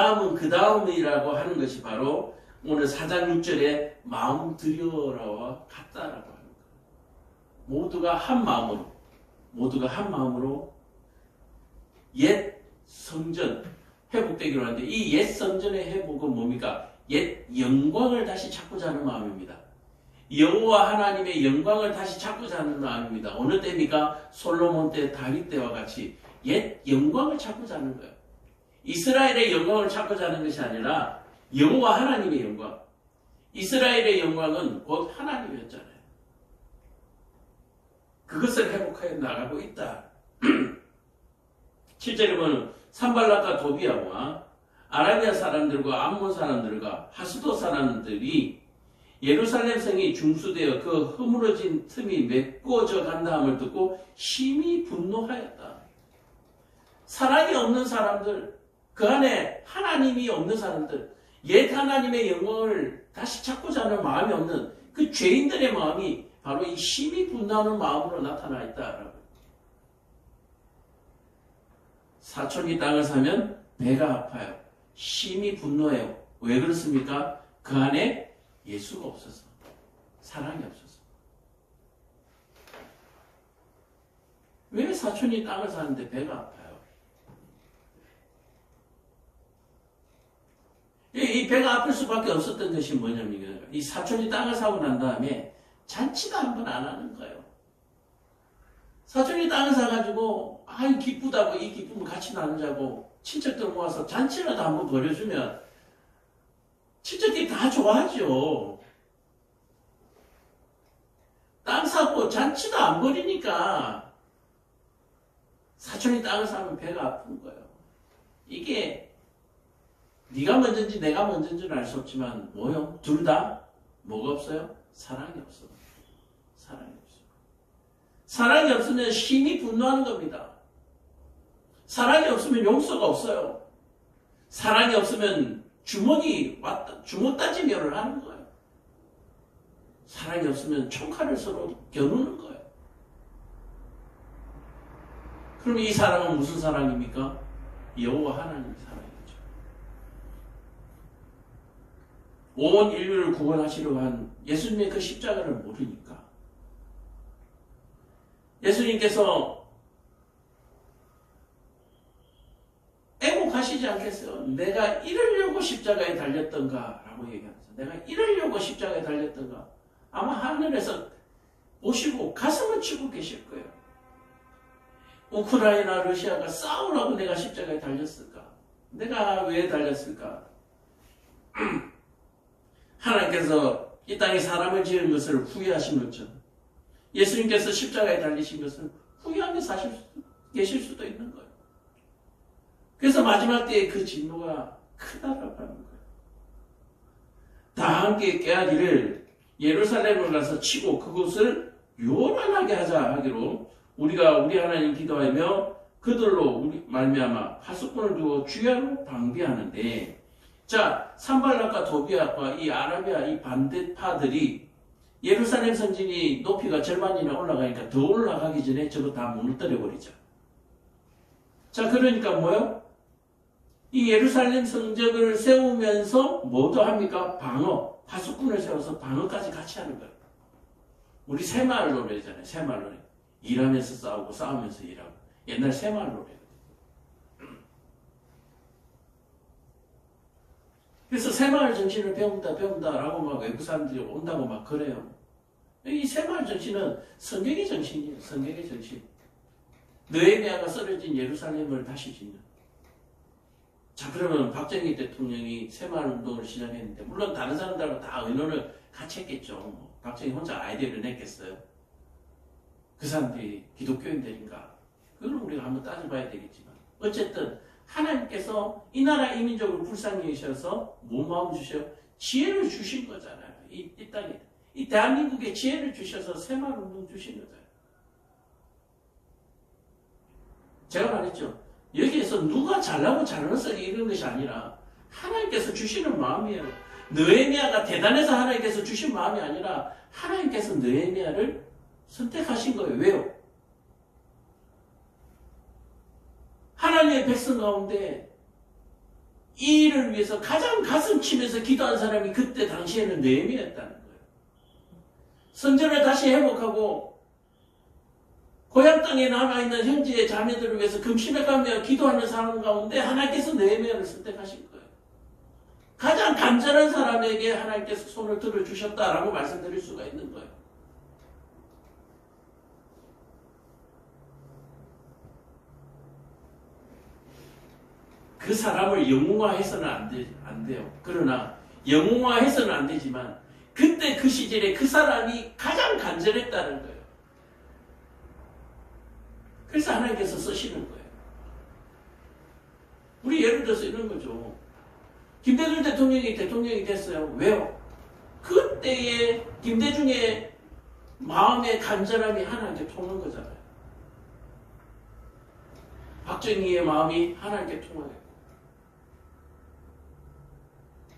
다음이라고 하는 것이 바로 오늘 4장 6절에 마음 들여라와 같다라고 하는 거예요. 모두가 한 마음으로 옛 성전 회복되기로 하는데 이 옛 성전의 회복은 뭡니까? 옛 영광을 다시 찾고자 하는 마음입니다. 여호와 하나님의 영광을 다시 찾고자 하는 마음입니다. 어느 때입니까? 솔로몬 때, 다윗 때와 같이 옛 영광을 찾고자 하는 거예요. 이스라엘의 영광을 찾고자 하는 것이 아니라 여호와 하나님의 영광. 이스라엘의 영광은 곧 하나님이었잖아요. 그것을 회복하여 나가고 있다. 7절에 보면 산발락과 도비아와 아라비아 사람들과 암몬 사람들과 하스도 사람들이 예루살렘 성이 중수되어 그 허물어진 틈이 메꿔져 간다함을 듣고 심히 분노하였다. 사랑이 없는 사람들, 그 안에 하나님이 없는 사람들, 옛 하나님의 영광을 다시 찾고자 하는 마음이 없는 그 죄인들의 마음이 바로 이 심히 분노하는 마음으로 나타나 있다라고. 사촌이 땅을 사면 배가 아파요. 심히 분노해요. 왜 그렇습니까? 그 안에 예수가 없어서, 사랑이 없어서. 왜 사촌이 땅을 사는데 배가 아파요? 이 배가 아플 수밖에 없었던 것이 뭐냐면 이 사촌이 땅을 사고 난 다음에 잔치도 한 번 안 하는 거예요. 사촌이 땅을 사가지고 기쁘다고 이 기쁨을 같이 나누자고 친척들 모아서 잔치라도 한번 벌여주면 친척들이 다 좋아하죠. 땅 사고 잔치도 안 벌이니까 사촌이 땅을 사면 배가 아픈 거예요. 이게 네가 먼저인지 내가 먼저인지는 알 수 없지만 뭐요? 둘 다 뭐가 없어요? 사랑이 없어. 사랑이 없어. 사랑이 없으면 심히 분노하는 겁니다. 사랑이 없으면 용서가 없어요. 사랑이 없으면 주먹 따지면을 하는 거예요. 사랑이 없으면 총칼을 서로 겨누는 거예요. 그럼 이 사랑은 무슨 사랑입니까? 여호와 하나님의 사랑이죠. 온 인류를 구원하시려 한 예수님의 그 십자가를 모르니까 예수님께서 애곡하시지 않겠어요? 내가 이러려고 십자가에 달렸던가 라고 얘기하면서 내가 이러려고 십자가에 달렸던가 아마 하늘에서 보시고 가슴을 치고 계실 거예요. 우크라이나 러시아가 싸우라고 내가 십자가에 달렸을까? 내가 왜 달렸을까? 하나님께서 이 땅에 사람을 지은 것을 후회하신 것처럼 예수님께서 십자가에 달리신 것을 후회하며 계실 수도 있는 거예요. 그래서 마지막 때에 그 진노가 크다라고 하는 거예요. 다 함께 깨하기를 예루살렘을 가서 치고 그곳을 요란하게 하자 하기로 우리가 우리 하나님 기도하며 그들로 우리 말미암아 파수꾼을 두어 주야로 방비하는데 자 산발락과 도비아과 이 아라비아 이 반대파들이 예루살렘 성전이 높이가 절반이나 올라가니까 더 올라가기 전에 저거 다 무너뜨려 버리자. 자 그러니까 뭐요? 이 예루살렘 성전을 세우면서 뭐도 합니까? 방어, 파수꾼을 세워서 방어까지 같이 하는 거예요. 우리 새마을 노래잖아요. 새마을 노래. 일하면서 싸우고 싸우면서 일하고. 옛날 새마을 노래. 그래서 새마을 정신을 배운다라고 막 외국 사람들이 온다고 막 그래요. 이 새마을 정신은 성경의 정신이에요. 성경의 정신. 느헤미야가 쓰러진 예루살렘을 다시 짓는. 자, 그러면 박정희 대통령이 새마을운동을 시작했는데, 물론 다른 사람들하고 다 의논을 같이 했겠죠. 뭐, 박정희 혼자 아이디어를 냈겠어요? 그 사람들이 기독교인들인가? 그걸 우리가 한번 따져봐야 되겠지만, 어쨌든 하나님께서 이 나라 이민족을 불쌍히 여기셔서 뭔 마음 주셔? 지혜를 주신 거잖아요. 이 땅에. 이 대한민국에 지혜를 주셔서 새마을운동 주신 거잖아요. 제가 말했죠. 여기에서 누가 잘나고 잘나서 이런 것이 아니라 하나님께서 주시는 마음이에요. 느헤미야가 대단해서 하나님께서 주신 마음이 아니라 하나님께서 느헤미야를 선택하신 거예요. 왜요? 하나님의 백성 가운데 이 일을 위해서 가장 가슴 치면서 기도한 사람이 그때 당시에는 느헤미야였다는 거예요. 선전을 다시 회복하고 고향 땅에 남아있는 형제의 자매들을 위해서 금식하며 기도하는 사람 가운데 하나님께서 느헤미야를 선택하신 거예요. 가장 간절한 사람에게 하나님께서 손을 들어주셨다라고 말씀드릴 수가 있는 거예요. 그 사람을 영웅화해서는 안 돼요. 그러나 영웅화해서는 안 되지만 그때 그 시절에 그 사람이 가장 간절했다는 거예요. 그래서 하나님께서 쓰시는 거예요. 우리 예를 들어서 이런 거죠. 김대중 대통령이 대통령이 됐어요. 왜요? 그때의 김대중의 마음의 간절함이 하나님께 통한 거잖아요. 박정희의 마음이 하나님께 통하겠고,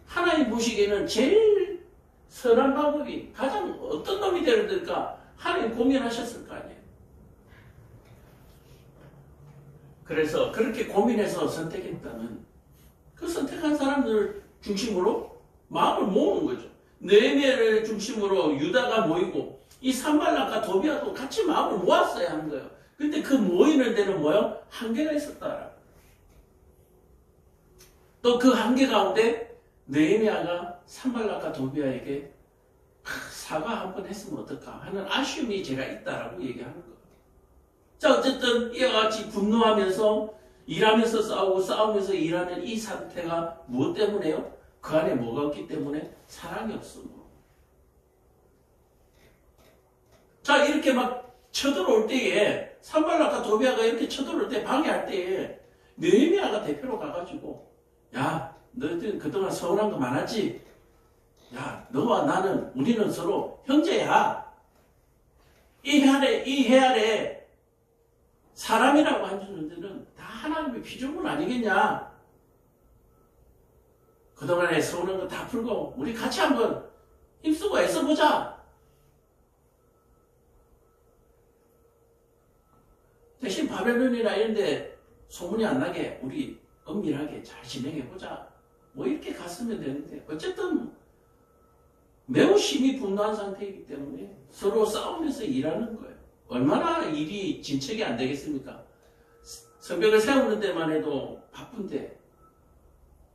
하나님 보시기에는 제일 선한 방법이 가장 어떤 놈이 되어야 될까? 하나님 고민하셨을 거 아니에요. 그래서 그렇게 고민해서 선택했다면 그 선택한 사람들을 중심으로 마음을 모으는 거죠. 느헤미야를 중심으로 유다가 모이고 이 산발락과 도비아도 같이 마음을 모았어야 하는 거예요. 근데 그 모이는 데는 뭐요? 한계가 있었다. 또 그 한계 가운데 느헤미야가 산발락과 도비아에게 사과 한 번 했으면 어떨까 하는 아쉬움이 제가 있다라고 얘기하는 거예요. 자, 어쨌든 이와 같이 분노하면서 일하면서 싸우고 싸우면서 일하는 이 상태가 무엇 때문에요? 그 안에 뭐가 없기 때문에? 사랑이 없으므로. 자, 이렇게 막 쳐들어올 때에 산발락과 도비아가 이렇게 쳐들어올 때 방해할 때에 느헤미야가 대표로 가가지고, 야, 너희들 그동안 서운한 거 많았지? 야, 너와 나는 우리는 서로 형제야. 이 해아래 사람이라고 하는 데는 다 하나님의 피조물 아니겠냐? 그동안에 서운한 거 다 풀고 우리 같이 한번 힘쓰고 애써보자. 대신 바벨론이나 이런 데 소문이 안 나게 우리 은밀하게 잘 진행해보자. 뭐 이렇게 갔으면 되는데 어쨌든 매우 심히 분노한 상태이기 때문에 서로 싸우면서 일하는 거예요. 얼마나 일이 진척이 안 되겠습니까? 성벽을 세우는 데만 해도 바쁜데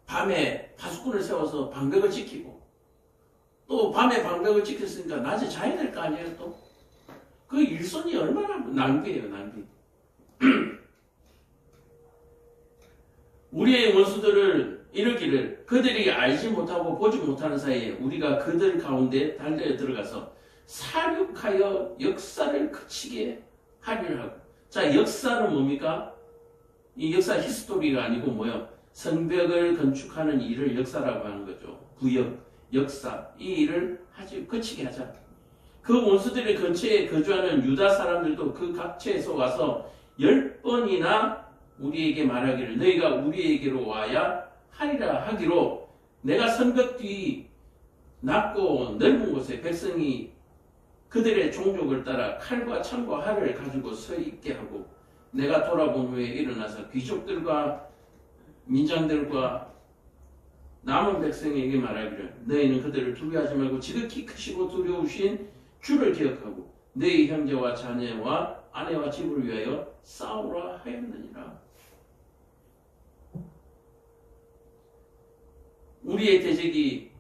밤에 파수꾼을 세워서 방벽을 지키고 또 밤에 방벽을 지켰으니까 낮에 자야 될 거 아니에요 또? 그 일손이 얼마나 낭비예요 낭비. 우리의 원수들을 이르기를 그들이 알지 못하고 보지 못하는 사이에 우리가 그들 가운데 달려 들어가서 사륙하여 역사를 그치게 하리라 하고. 자, 역사는 뭡니까? 이 역사 히스토리가 아니고 뭐요? 성벽을 건축하는 일을 역사라고 하는 거죠. 구역, 역사, 이 일을 그치게 하자. 그 원수들의 근처에 거주하는 유다 사람들도 그 각처에서 와서 10번이나 우리에게 말하기를 너희가 우리에게로 와야 하리라 하기로 내가 성벽 뒤 낮고 넓은 곳에 백성이 그들의 종족을 따라 칼과 창과 활을 가지고 서 있게 하고 내가 돌아본 후에 일어나서 귀족들과 민장들과 남은 백성에게 말하기를 너희는 그들을 두려워하지 말고 지극히 크시고 두려우신 주를 기억하고 너희 형제와 자녀와 아내와 집을 위하여 싸우라 하였느니라. 우리의 대적이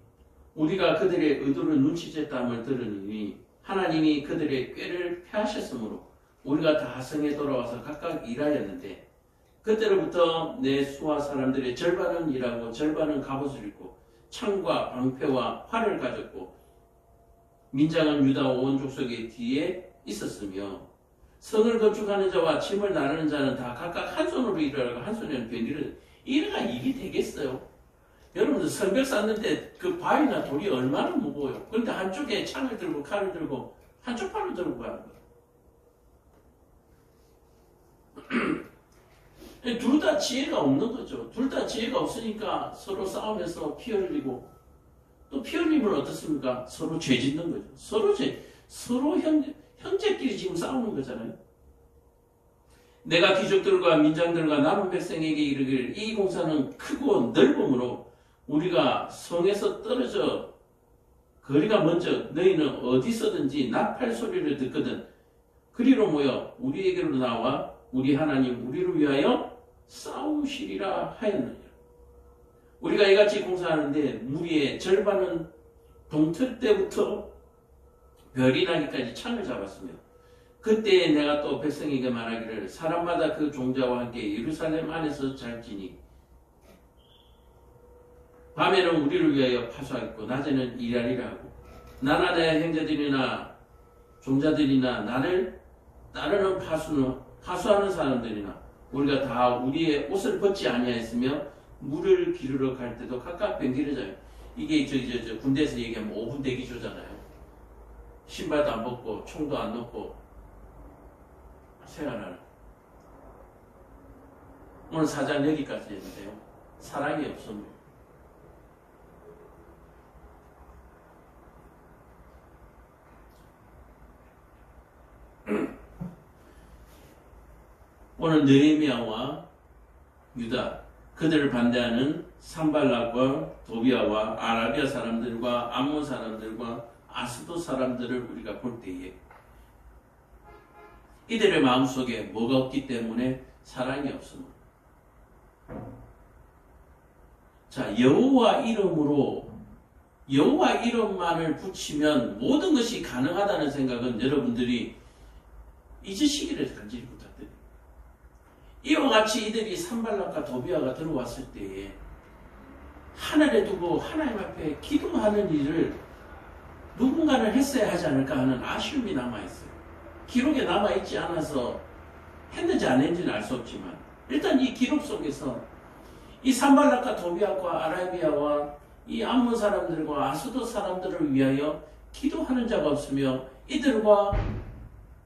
우리가 그들의 의도를 눈치챘다함을 들으니 하나님이 그들의 꾀를 패하셨으므로 우리가 다 성에 돌아와서 각각 일하였는데 그때로부터 내 수하 사람들의 절반은 일하고 절반은 갑옷을 입고 창과 방패와 활을 가졌고 민장은 유다 온 족속의 뒤에 있었으며 성을 건축하는 자와 침을 나르는 자는 다 각각 한 손으로 일하고 한 손에는 병기를 이래가 일이 되겠어요? 여러분들 성벽 쌓는데 그 바위나 돌이 얼마나 무거워요. 그런데 한쪽에 창을 들고 칼을 들고 한쪽 팔로 들고 가는 거예요. 둘 다 지혜가 없는 거죠. 둘 다 지혜가 없으니까 서로 싸우면서 피 흘리고 또 피 흘리면 어떻습니까? 서로 죄 짓는 거죠. 서로 형제끼리 지금 싸우는 거잖아요. 내가 귀족들과 민장들과 남은 백성에게 이르기를 이 공사는 크고 넓음으로 우리가 성에서 떨어져 거리가 먼저 너희는 어디서든지 나팔 소리를 듣거든 그리로 모여 우리에게로 나와 우리 하나님 우리를 위하여 싸우시리라 하였느니라. 우리가 이같이 공사하는데 무리의 절반은 동틀 때부터 별이 나기까지 창을 잡았으며 그때에 내가 또 백성에게 말하기를 사람마다 그 종자와 함께 예루살렘 안에서 잘지니 밤에는 우리를 위하여 파수하겠고 낮에는 일하리라 하고 나나 내 형제들이나 종자들이나 나를 따르는 파수하는 사람들이나 우리가 다 우리의 옷을 벗지 아니하였으며 물을 기르러 갈 때도 각각 변기를 자요. 이게 저 군대에서 얘기하면 5분 대기조잖아요. 신발도 안 벗고 총도 안 넣고 생활하는. 오늘 4장 여기까지 했는데요. 사랑이 없습니다. 오늘 느헤미야와 유다 그들을 반대하는 산발락과 도비아와 아라비아 사람들과 암몬 사람들과 아스도 사람들을 우리가 볼 때에 이들의 마음속에 뭐가 없기 때문에 사랑이 없습니다. 자, 여호와 이름만을 붙이면 모든 것이 가능하다는 생각은 여러분들이 잊으시기를 간절히 부탁드립니다. 이와 같이 이들이 산발락과 도비아가 들어왔을 때에 하늘에 두고 하나님 앞에 기도하는 일을 누군가는 했어야 하지 않을까 하는 아쉬움이 남아있어요. 기록에 남아있지 않아서 했는지 안 했는지는 알 수 없지만 일단 이 기록 속에서 이 산발락과 도비아과 아라비아와 이 암몬 사람들과 아스돗 사람들을 위하여 기도하는 자가 없으며 이들과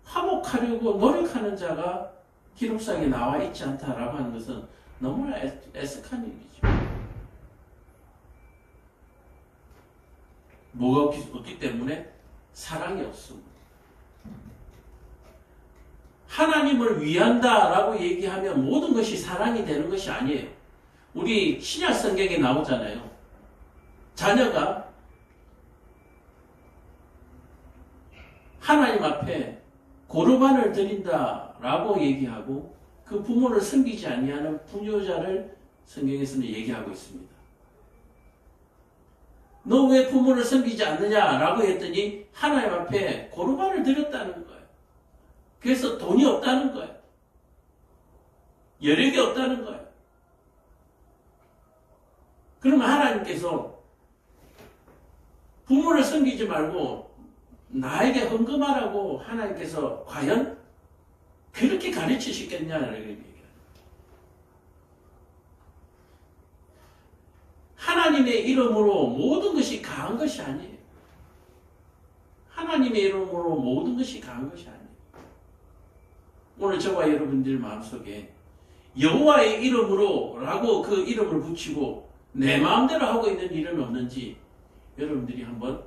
화목하려고 노력하는 자가 기록상에 나와 있지 않다라고 하는 것은 너무나 애석한 일이죠. 뭐가 없기 때문에 사랑이 없습니다. 하나님을 위한다라고 얘기하면 모든 것이 사랑이 되는 것이 아니에요. 우리 신약 성경에 나오잖아요. 자녀가 하나님 앞에 고르반을 드린다라고 얘기하고 그 부모를 섬기지 아니하는 부녀자를 성경에서는 얘기하고 있습니다. 너 왜 부모를 섬기지 않느냐라고 했더니 하나님 앞에 고르반을 드렸다는 거예요. 그래서 돈이 없다는 거예요. 여력이 없다는 거예요. 그러면 하나님께서 부모를 섬기지 말고 나에게 헌금하라고 하나님께서 과연 그렇게 가르치시겠냐는 얘기예요. 하나님의 이름으로 모든 것이 강한 것이 아니에요. 하나님의 이름으로 모든 것이 강한 것이 아니에요. 오늘 저와 여러분들 마음속에 여호와의 이름으로 라고 그 이름을 붙이고 내 마음대로 하고 있는 일은 없는지 여러분들이 한번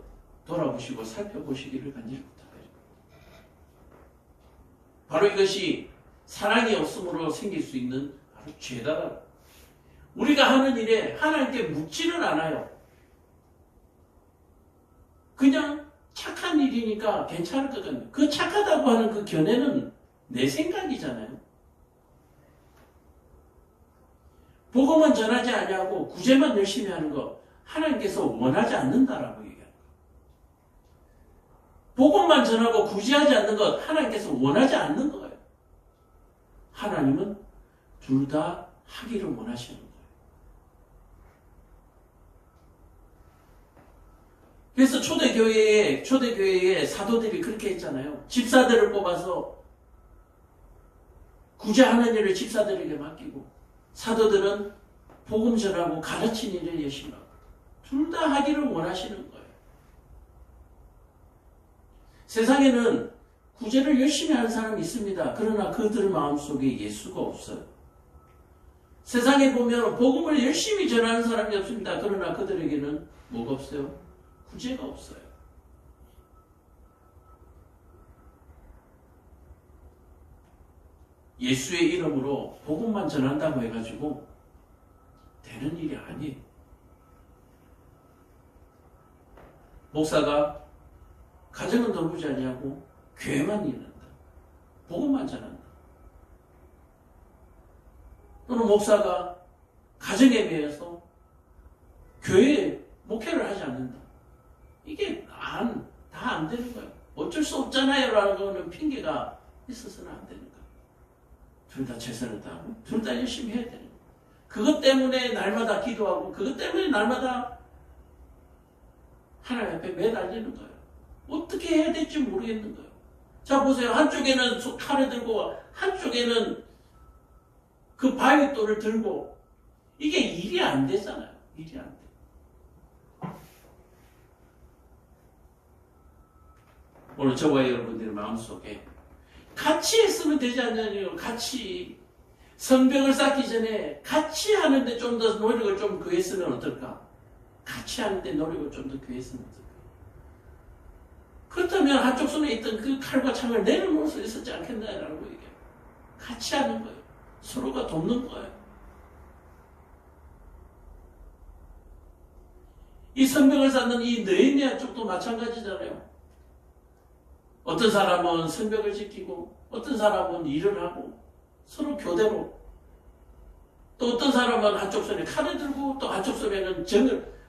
돌아보시고 살펴보시기를 간절히 부탁드립니다. 바로 이것이 사랑이 없음으로 생길 수 있는 바로 죄다. 우리가 하는 일에 하나님께 묻지는 않아요. 그냥 착한 일이니까 괜찮을 것 같아요. 그 착하다고 하는 그 견해는 내 생각이잖아요. 복음은 전하지 아니하고 구제만 열심히 하는 거 하나님께서 원하지 않는다라고 얘기합니다. 복음만 전하고 구제하지 않는 것 하나님께서 원하지 않는 거예요. 하나님은 둘 다 하기를 원하시는 거예요. 그래서 초대교회에 사도들이 그렇게 했잖아요. 집사들을 뽑아서 구제하는 일을 집사들에게 맡기고, 사도들은 복음 전하고 가르치는 일을 열심히 하고, 둘 다 하기를 원하시는 거예요. 세상에는 구제를 열심히 하는 사람이 있습니다. 그러나 그들 마음속에 예수가 없어요. 세상에 보면 복음을 열심히 전하는 사람이 없습니다. 그러나 그들에게는 뭐가 없어요? 구제가 없어요. 예수의 이름으로 복음만 전한다고 해가지고 되는 일이 아니에요. 목사가 가정은 돌보지 아니하고 교회만 일한다. 복음만 전한다. 또는 목사가 가정에 비해서 교회에 목회를 하지 않는다. 이게 다 안 되는 거예요. 어쩔 수 없잖아요 라는 거는 핑계가 있어서는 안 되는 거예요. 둘 다 최선을 다하고 둘 다 열심히 해야 되는 거예요. 그것 때문에 날마다 기도하고 그것 때문에 날마다 하나님 앞에 매달리는 거예요. 어떻게 해야 될지 모르겠는 거예요. 자 보세요. 한쪽에는 칼을 들고 한쪽에는 그 바위돌을 들고 이게 일이 안 되잖아요. 일이 안 돼. 오늘 저와 여러분들의 마음속에 같이 했으면 되지 않냐고요. 같이 성벽을 쌓기 전에 같이 하는데 좀 더 노력을 좀 구했으면 어떨까? 같이 하는데 노력을 좀 더 구했으면 어떨까? 그렇다면 한쪽 손에 있던 그 칼과 창을 내려놓을 수 있었지 않겠나라고 얘기해요. 같이 하는 거예요. 서로가 돕는 거예요. 이 성벽을 쌓는 이 느헤미야 쪽도 마찬가지잖아요. 어떤 사람은 성벽을 지키고 어떤 사람은 일을 하고 서로 교대로, 또 어떤 사람은 한쪽 손에 칼을 들고 또 한쪽 손에는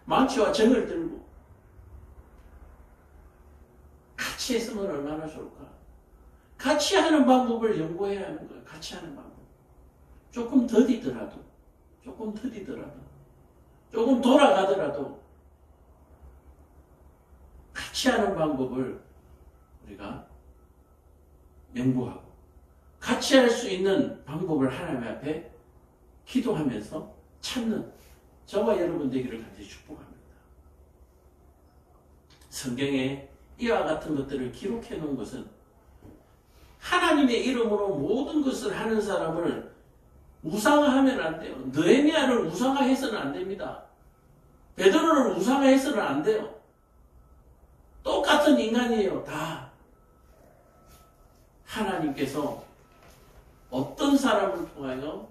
망치와 정을 들고 같이 했으면 얼마나 좋을까. 같이 하는 방법을 연구해야 하는 거예요. 같이 하는 방법. 조금 더디더라도 조금 돌아가더라도 같이 하는 방법을 우리가 연구하고 같이 할 수 있는 방법을 하나님 앞에 기도하면서 찾는 저와 여러분 되기를 간절히 축복합니다. 성경에 이와 같은 것들을 기록해 놓은 것은 하나님의 이름으로 모든 것을 하는 사람을 우상화하면 안 돼요. 느헤미야를 우상화해서는 안 됩니다. 베드로를 우상화해서는 안 돼요. 똑같은 인간이에요. 다. 하나님께서 어떤 사람을 통하여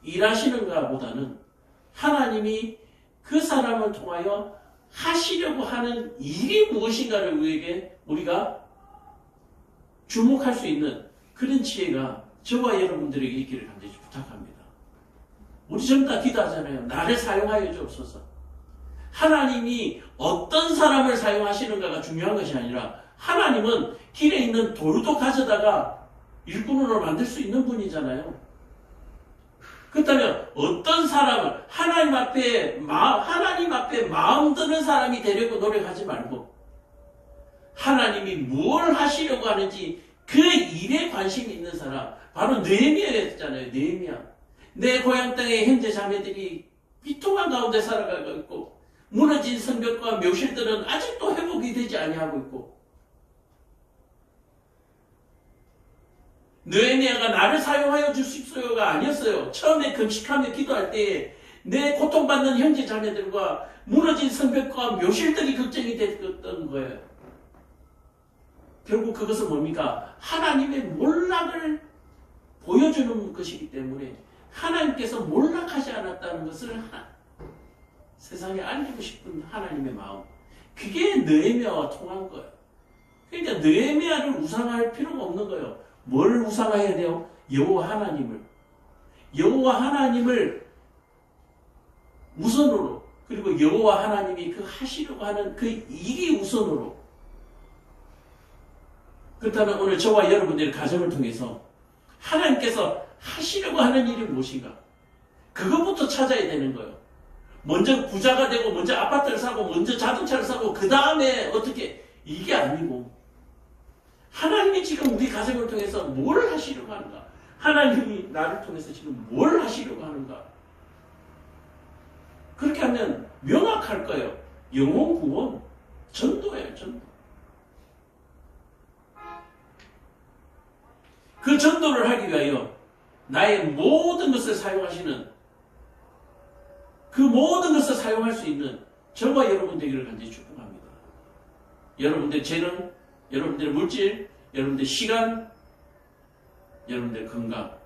일하시는가 보다는 하나님이 그 사람을 통하여 하시려고 하는 일이 무엇인가를 우리가 주목할 수 있는 그런 지혜가 저와 여러분들에게 있기를 간절히 부탁합니다. 우리 전부 다 기도하잖아요. 나를 사용하여 주옵소서. 하나님이 어떤 사람을 사용하시는가가 중요한 것이 아니라 하나님은 길에 있는 돌도 가져다가 일꾼으로 만들 수 있는 분이잖아요. 그렇다면 어떤 사람을 하나님 앞에 마음 드는 사람이 되려고 노력하지 말고 하나님이 뭘 하시려고 하는지 그 일에 관심이 있는 사람, 바로 느헤미야였잖아요. 느헤미야. 내 고향 땅의 형제 자매들이 비통한 가운데 살아가고 있고 무너진 성벽과 묘실들은 아직도 회복이 되지 아니하고 있고, 느헤미야가 나를 사용하여 주십시오가 아니었어요. 처음에 금식하며 기도할 때에 내 고통받는 형제 자매들과 무너진 성벽과 묘실들이 걱정이 됐던 거예요. 결국 그것은 뭡니까? 하나님의 몰락을 보여주는 것이기 때문에 하나님께서 몰락하지 않았다는 것을 세상에 알리고 싶은 하나님의 마음, 그게 느헤미야와 통한 거예요. 그러니까 느헤미야를 우상화할 필요가 없는 거예요. 뭘 우상화해야 돼요? 여호와 하나님을 우선으로, 그리고 여호와 하나님이 그 하시려고 하는 그 일이 우선으로. 그렇다면 오늘 저와 여러분들의 가정을 통해서 하나님께서 하시려고 하는 일이 무엇인가? 그것부터 찾아야 되는 거예요. 먼저 부자가 되고, 먼저 아파트를 사고, 먼저 자동차를 사고, 그 다음에 어떻게, 이게 아니고, 하나님이 지금 우리 가정을 통해서 뭘 하시려고 하는가? 하나님이 나를 통해서 지금 뭘 하시려고 하는가? 그렇게 하면 명확할 거예요. 영혼 구원, 전도예요, 전도. 그 전도를 하기 위하여 나의 모든 것을 사용하시는, 그 모든 것을 사용할 수 있는 저와 여러분 되기를 간절히 축복합니다. 여러분들의 재능, 여러분들의 물질, 여러분들의 시간, 여러분들의 건강,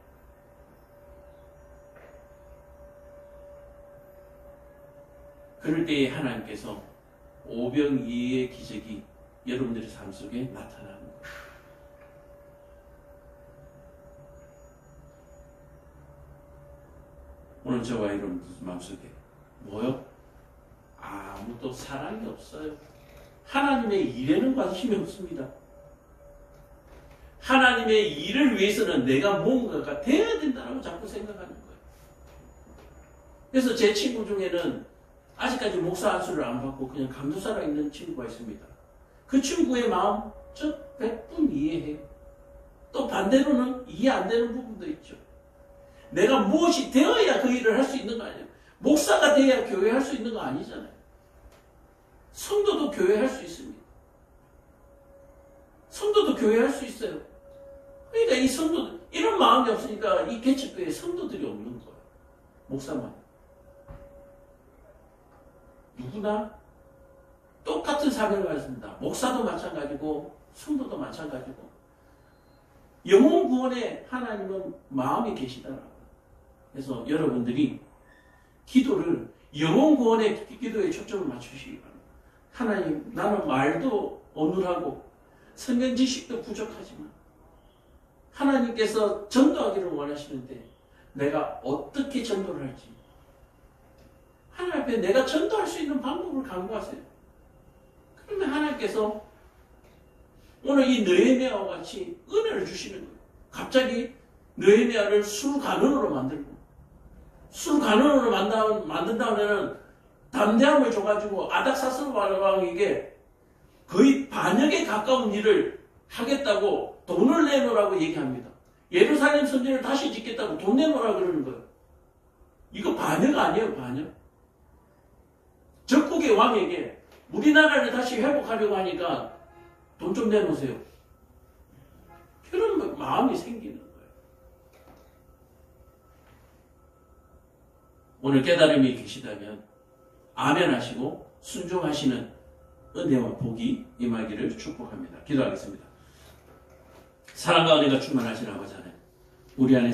그럴 때에 하나님께서 오병이어의 기적이 여러분들의 삶 속에 나타나는 거예요. 오늘 저와 여러분들 마음속에 뭐요? 아무도 사랑이 없어요. 하나님의 일에는 관심이 없습니다. 하나님의 일을 위해서는 내가 뭔가가 돼야 된다고 자꾸 생각하는 거예요. 그래서 제 친구 중에는 아직까지 목사 안수를 안 받고 그냥 감도사로 있는 친구가 있습니다. 그 친구의 마음 저 100분 이해해요. 또 반대로는 이해 안 되는 부분도 있죠. 내가 무엇이 되어야 그 일을 할 수 있는 거 아니에요. 목사가 돼야 교회할 수 있는 거 아니잖아요. 성도도 교회할 수 있습니다. 성도도 교회할 수 있어요. 그러니까 이 성도들, 이런 마음이 없으니까 이 개척교회에 성도들이 없는 거예요. 목사만. 누구나 똑같은 사명을 가졌습니다. 목사도 마찬가지고 성도도 마찬가지고 영혼 구원에 하나님은 마음이 계시더라고요. 그래서 여러분들이 기도를 영혼 구원의 기도에 초점을 맞추시기 바랍니다. 하나님, 나는 말도 어눌하고 성경 지식도 부족하지만 하나님께서 전도하기를 원하시는데 내가 어떻게 전도를 할지 하나님 앞에 내가 전도할 수 있는 방법을 강구하세요. 그러면 하나님께서 오늘 이 느헤미야와 같이 은혜를 주시는 거예요. 갑자기 느헤미야를 술관원으로 만들고 술관원으로 만든 다음에는 담대함을 줘가지고 아닥사스로 왕에게 거의 반역에 가까운 일을 하겠다고 돈을 내놓으라고 얘기합니다. 예루살렘 성전을 다시 짓겠다고 돈 내놓으라고 그러는 거예요. 이거 반역 아니에요, 반역. 적국의 왕에게 우리나라를 다시 회복하려고 하니까 돈 좀 내놓으세요. 그런 마음이 생기는 거예요. 오늘 깨달음이 계시다면 아멘 하시고 순종하시는 은혜와 복이 임하기를 축복합니다. 기도하겠습니다. 사랑과 은혜가 충만하신 아버지 하나님, 우리 안에